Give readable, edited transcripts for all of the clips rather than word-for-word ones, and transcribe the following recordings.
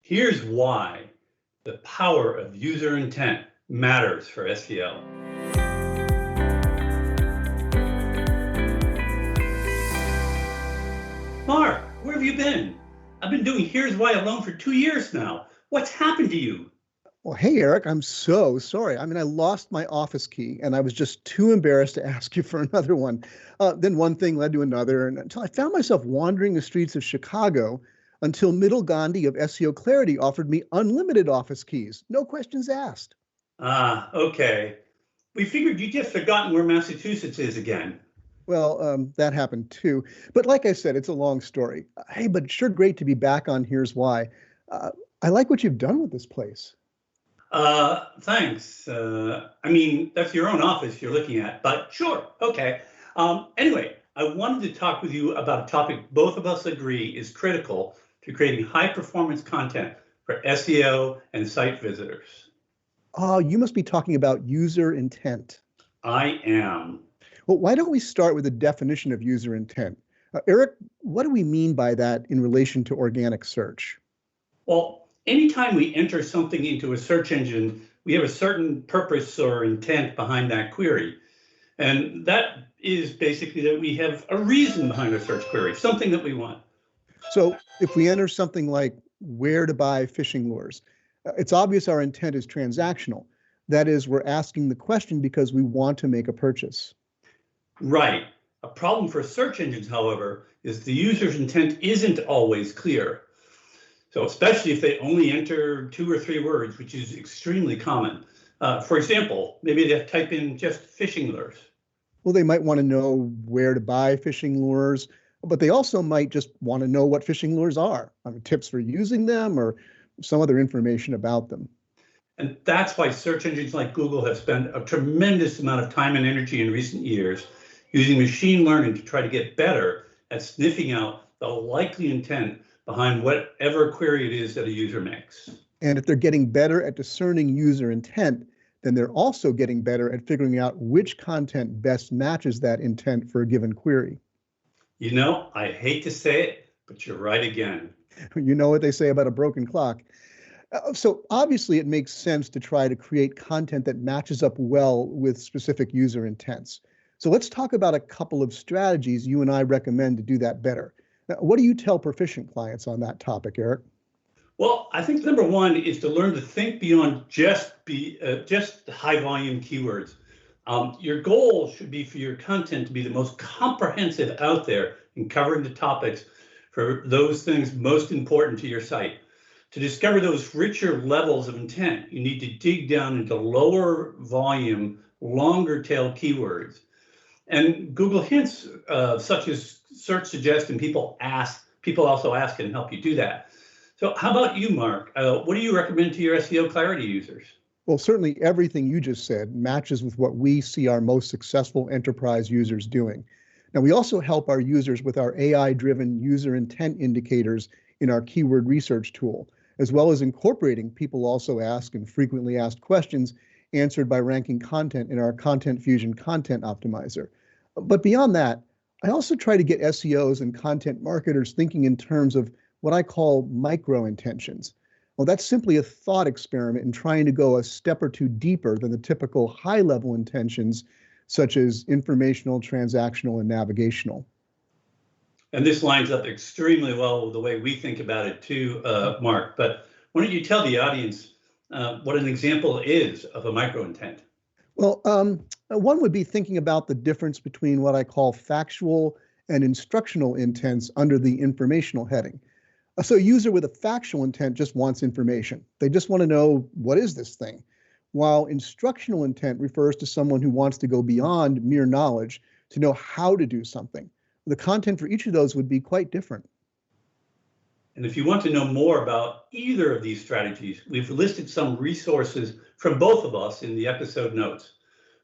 Here's why the power of user intent matters for SEO. Mark, where have you been? I've been doing Here's Why alone for 2 years now. What's happened to you? Well, hey, Eric, I'm so sorry. I lost my office key and I was just too embarrassed to ask you for another one. Then one thing led to another, and until I found myself wandering the streets of Chicago until Middle Gandhi of SEO Clarity offered me unlimited office keys. No questions asked. Okay. We figured you just forgotten where Massachusetts is again. Well, that happened too. But like I said, it's a long story. Hey, but it's sure great to be back on Here's Why. I like what you've done with this place. Thanks. That's your own office you're looking at, but sure, okay. Anyway, I wanted to talk with you about a topic both of us agree is critical to creating high-performance content for SEO and site visitors. Oh, you must be talking about user intent. I am. Well, why don't we start with a definition of user intent? Eric, what do we mean by that in relation to organic search? Well, anytime we enter something into a search engine, we have a certain purpose or intent behind that query. And that is basically that we have a reason behind our search query, something that we want. So if we enter something like where to buy fishing lures, it's obvious our intent is transactional. That is, we're asking the question because we want to make a purchase. Right. A problem for search engines, however, is the user's intent isn't always clear. So especially if they only enter 2 or 3 words, which is extremely common. For example, maybe they type in just fishing lures. Well, they might want to know where to buy fishing lures, but they also might just want to know what fishing lures are. Tips for using them or some other information about them. And that's why search engines like Google have spent a tremendous amount of time and energy in recent years using machine learning to try to get better at sniffing out the likely intent behind whatever query it is that a user makes. And if they're getting better at discerning user intent, then they're also getting better at figuring out which content best matches that intent for a given query. You know, I hate to say it, but you're right again. You know what they say about a broken clock. So obviously it makes sense to try to create content that matches up well with specific user intents. So let's talk about a couple of strategies you and I recommend to do that better. Now, what do you tell proficient clients on that topic, Eric? Well, I think number one is to learn to think beyond just high volume keywords. Your goal should be for your content to be the most comprehensive out there in covering the topics for those things most important to your site. To discover those richer levels of intent, you need to dig down into lower volume, longer tail keywords. And Google hints such as search suggest and people also ask can help you do that. So how about you, Mark? What do you recommend to your SEO Clarity users? Well, certainly everything you just said matches with what we see our most successful enterprise users doing. Now, we also help our users with our AI-driven user intent indicators in our keyword research tool, as well as incorporating people also ask and frequently asked questions answered by ranking content in our Content Fusion content optimizer. But beyond that, I also try to get SEOs and content marketers thinking in terms of what I call micro intentions. Well, that's simply a thought experiment in trying to go a step or two deeper than the typical high-level intentions, such as informational, transactional, and navigational. And this lines up extremely well with the way we think about it too, Mark. But why don't you tell the audience what an example is of a micro intent? Well, one would be thinking about the difference between what I call factual and instructional intents under the informational heading. So a user with a factual intent just wants information. They just want to know, what is this thing? While instructional intent refers to someone who wants to go beyond mere knowledge to know how to do something. The content for each of those would be quite different. And if you want to know more about either of these strategies, we've listed some resources from both of us in the episode notes.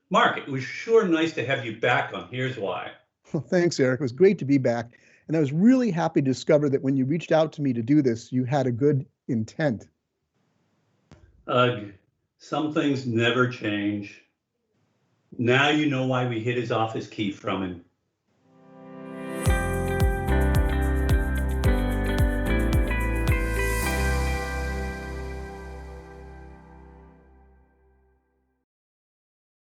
Mark, it was sure nice to have you back on Here's Why. Well, thanks, Eric. It was great to be back. And I was really happy to discover that when you reached out to me to do this, you had a good intent. Some things never change. Now you know why we hid his office key from him.